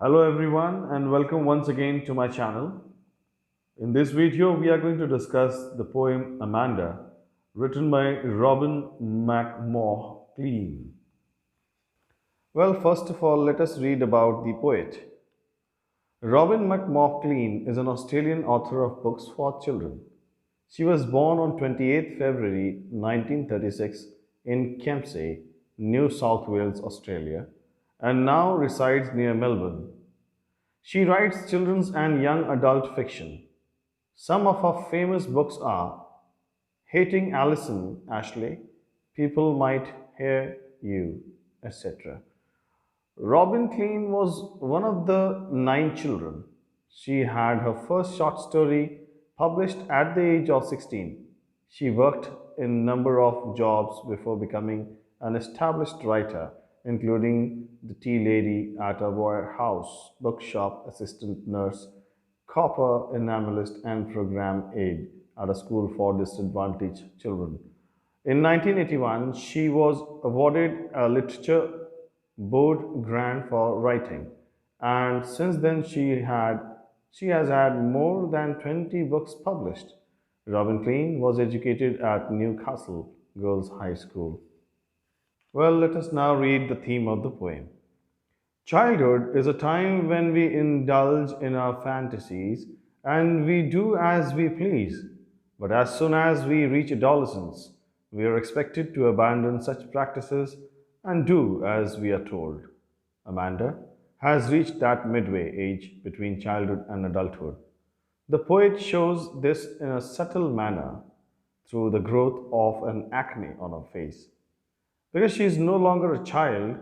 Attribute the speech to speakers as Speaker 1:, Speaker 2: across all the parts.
Speaker 1: Hello everyone and welcome once again to my channel. In this video we are going to discuss the poem Amanda written by Robin McMaughlin. Well, first of all, let us read about the poet. Robin McMaughlin is an Australian author of books for children. She was born on 28th February 1936 in Kempsey, New South Wales, Australia, and now resides near Melbourne. She writes children's and young adult fiction. Some of her famous books are Hating Alison Ashley, People Might Hear You, etc. Robin Klein was one of the 9 children. She had her first short story published at the age of 16. She worked in a number of jobs before becoming an established writer, including the tea lady at a warehouse, bookshop assistant nurse, copper enamelist, and program aide at a school for disadvantaged children. In 1981, she was awarded a literature board grant for writing, and since then she has had more than 20 books published. Robin Klein was educated at Newcastle Girls High School. Well, let us now read the theme of the poem. Childhood is a time when we indulge in our fantasies and we do as we please. But as soon as we reach adolescence, we are expected to abandon such practices and do as we are told. Amanda has reached that midway age between childhood and adulthood. The poet shows this in a subtle manner through the growth of an acne on her face. Because she is no longer a child,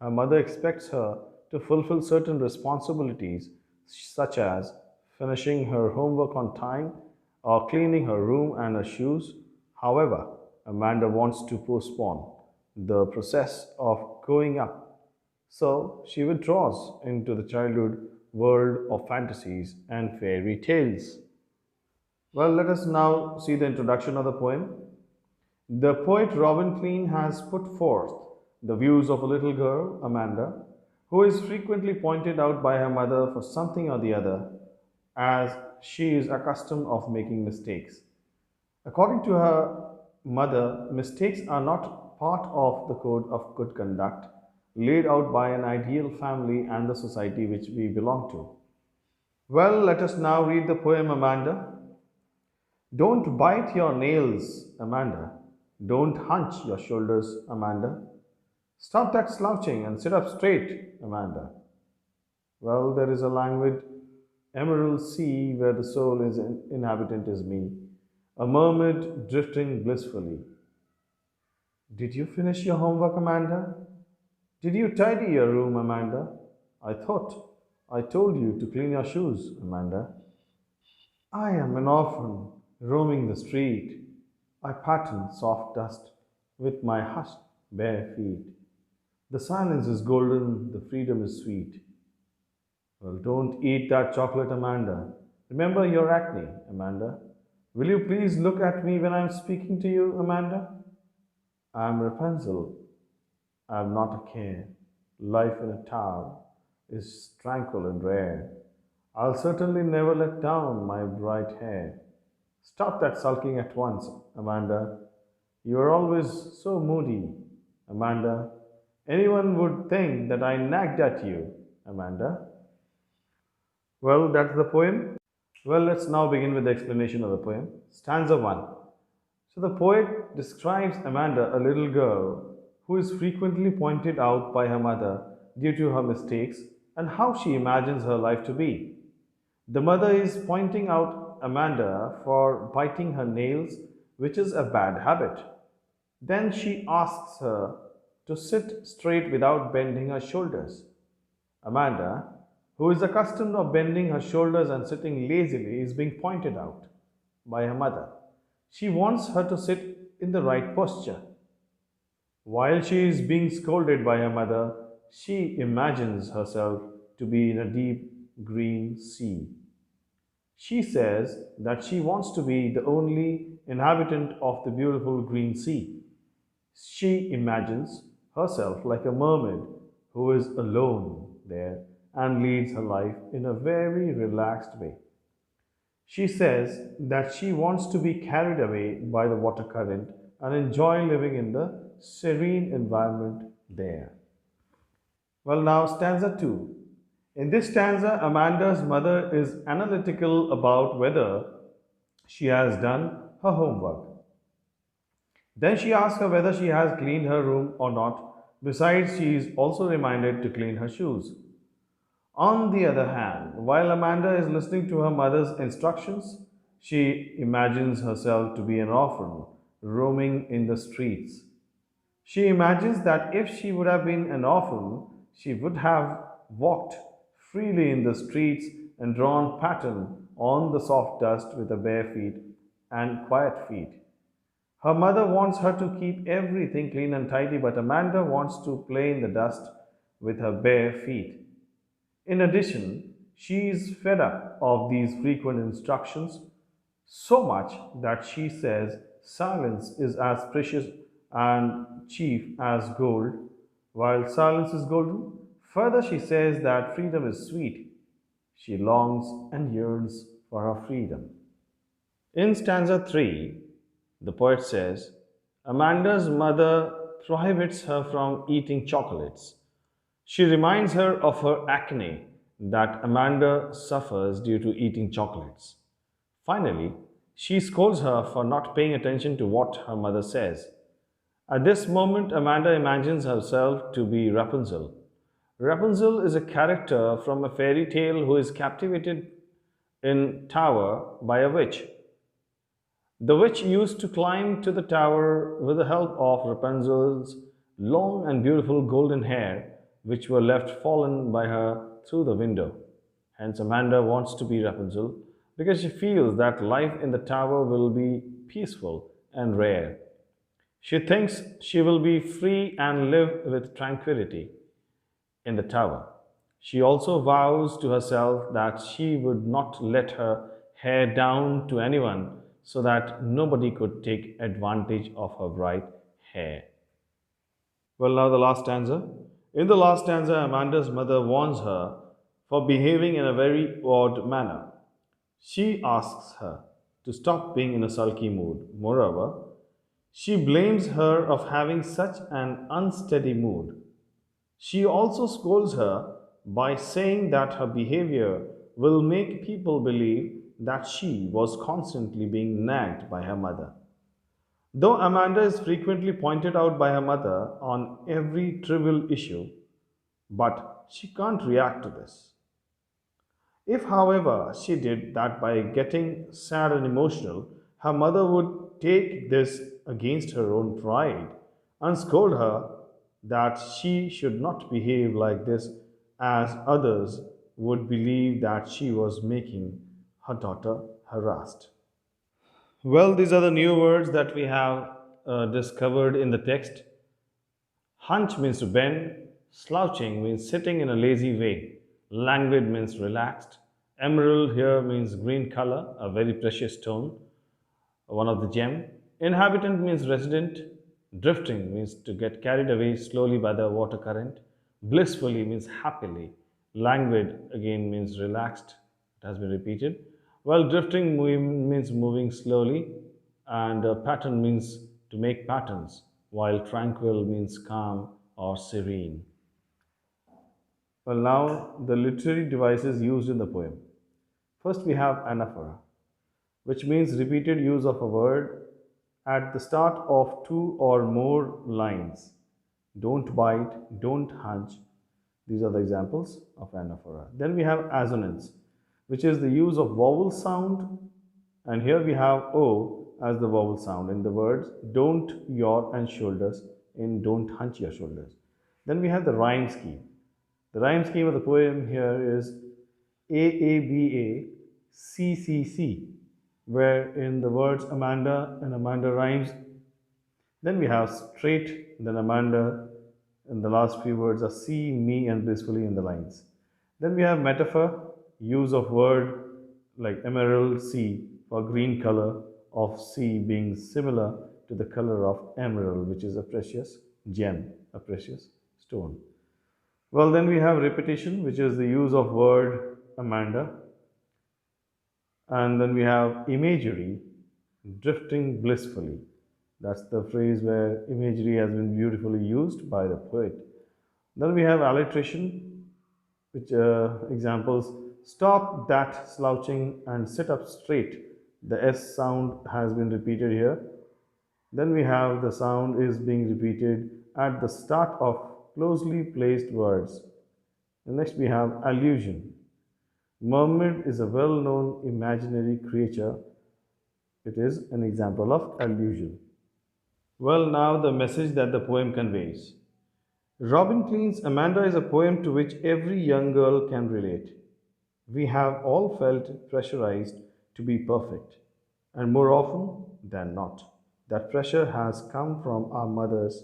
Speaker 1: her mother expects her to fulfill certain responsibilities, such as finishing her homework on time or cleaning her room and her shoes. However, Amanda wants to postpone the process of growing up, so she withdraws into the childhood world of fantasies and fairy tales. Well, let us now see the introduction of the poem. The poet Robin Klein has put forth the views of a little girl, Amanda, who is frequently pointed out by her mother for something or the other, as she is accustomed of making mistakes. According to her mother, mistakes are not part of the code of good conduct laid out by an ideal family and the society which we belong to. Well, let us now read the poem Amanda. Don't bite your nails, Amanda. Don't hunch your shoulders, Amanda. Stop that slouching and sit up straight, Amanda. Well, there is a languid emerald sea where the sole is inhabitant is me, a mermaid drifting blissfully. Did you finish your homework, Amanda? Did you tidy your room, Amanda? I thought I told you to clean your shoes, Amanda. I am an orphan roaming the street. I pattern soft dust with my hushed bare feet. The silence is golden, the freedom is sweet. Well, don't eat that chocolate, Amanda. Remember your acne, Amanda. Will you please look at me when I'm speaking to you, Amanda? I'm Rapunzel. I'm not a care. Life in a tower is tranquil and rare. I'll certainly never let down my bright hair. Stop that sulking at once, Amanda. You are always so moody, Amanda. Anyone would think that I nagged at you, Amanda. Well, that's the poem. Well, let's now begin with the explanation of the poem. Stanza 1. So the poet describes Amanda, a little girl who is frequently pointed out by her mother due to her mistakes and how she imagines her life to be. The mother is pointing out Amanda for biting her nails, which is a bad habit. Then she asks her to sit straight without bending her shoulders. Amanda, who is accustomed of bending her shoulders and sitting lazily, is being pointed out by her mother. She wants her to sit in the right posture. While she is being scolded by her mother, she imagines herself to be in a deep green sea. She says that she wants to be the only inhabitant of the beautiful green sea. She imagines herself like a mermaid who is alone there and leads her life in a very relaxed way. She says that she wants to be carried away by the water current and enjoy living in the serene environment there. Well, now, stanza 2. In this stanza, Amanda's mother is analytical about whether she has done her homework. Then she asks her whether she has cleaned her room or not. Besides, she is also reminded to clean her shoes. On the other hand, while Amanda is listening to her mother's instructions, she imagines herself to be an orphan roaming in the streets. She imagines that if she would have been an orphan, she would have walked freely in the streets and drawn pattern on the soft dust with her bare feet and quiet feet. Her mother wants her to keep everything clean and tidy, but Amanda wants to play in the dust with her bare feet. In addition, she is fed up of these frequent instructions so much that she says silence is as precious and cheap as gold, while silence is golden. Further, she says that freedom is sweet. She longs and yearns for her freedom. In stanza 3, the poet says, Amanda's mother prohibits her from eating chocolates. She reminds her of her acne that Amanda suffers due to eating chocolates. Finally, she scolds her for not paying attention to what her mother says. At this moment, Amanda imagines herself to be Rapunzel. Rapunzel is a character from a fairy tale who is captivated in tower by a witch. The witch used to climb to the tower with the help of Rapunzel's long and beautiful golden hair, which were left fallen by her through the window. Hence, Amanda wants to be Rapunzel because she feels that life in the tower will be peaceful and rare. She thinks she will be free and live with tranquility in the tower. She also vows to herself that she would not let her hair down to anyone so that nobody could take advantage of her bright hair. Well, now the last stanza. In the last stanza, Amanda's mother warns her for behaving in a very odd manner. She asks her to stop being in a sulky mood. Moreover, she blames her of having such an unsteady mood. She also scolds her by saying that her behavior will make people believe that she was constantly being nagged by her mother. Though Amanda is frequently pointed out by her mother on every trivial issue, but she can't react to this. If, however, she did that by getting sad and emotional, her mother would take this against her own pride and scold her that she should not behave like this, as others would believe that she was making her daughter harassed. Well, these are the new words that we have discovered in the text. Hunch means to bend, slouching means sitting in a lazy way, languid means relaxed, emerald here means green color, a very precious stone, one of the gem. Inhabitant means resident, drifting means to get carried away slowly by the water current, blissfully means happily, languid again means relaxed, it has been repeated, while drifting means moving slowly, and pattern means to make patterns, while tranquil means calm or serene. Well, now the literary devices used in the poem. First, we have anaphora, which means repeated use of a word at the start of two or more lines. Don't bite, don't hunch. These are the examples of anaphora. Then we have assonance, which is the use of vowel sound, and here we have O as the vowel sound in the words don't your and shoulders in don't hunch your shoulders. Then we have the rhyme scheme. The rhyme scheme of the poem here is AABA CCC, where in the words Amanda and Amanda rhymes. Then we have straight, then Amanda, and the last few words are see, me, and blissfully in the lines. Then we have metaphor, use of word like emerald sea for green color of sea being similar to the color of emerald, which is a precious gem, a precious stone. Well, then we have repetition, which is the use of word Amanda, and then we have imagery, drifting blissfully. That's the phrase where imagery has been beautifully used by the poet. Then we have alliteration, which examples stop that slouching and sit up straight. The S sound has been repeated here. Then we have the sound is being repeated at the start of closely placed words. And next we have allusion. Mermaid is a well known imaginary creature. It is an example of allusion. Well, now the message that the poem conveys. Robin Klein's Amanda is a poem to which every young girl can relate. We have all felt pressurized to be perfect, and more often than not, that pressure has come from our mothers.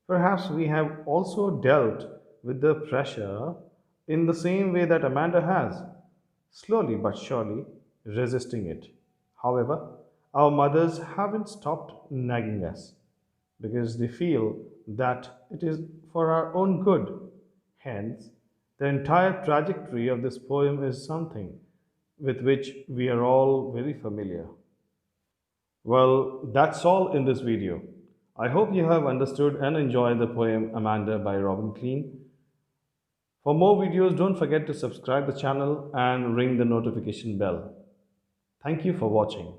Speaker 1: Perhaps we have also dealt with the pressure in the same way that Amanda has, slowly but surely resisting it. However, our mothers haven't stopped nagging us because they feel that it is for our own good. Hence, the entire trajectory of this poem is something with which we are all very familiar. Well, that's all in this video. I hope you have understood and enjoyed the poem Amanda by Robin Klein. For more videos, don't forget to subscribe the channel and ring the notification bell. Thank you for watching.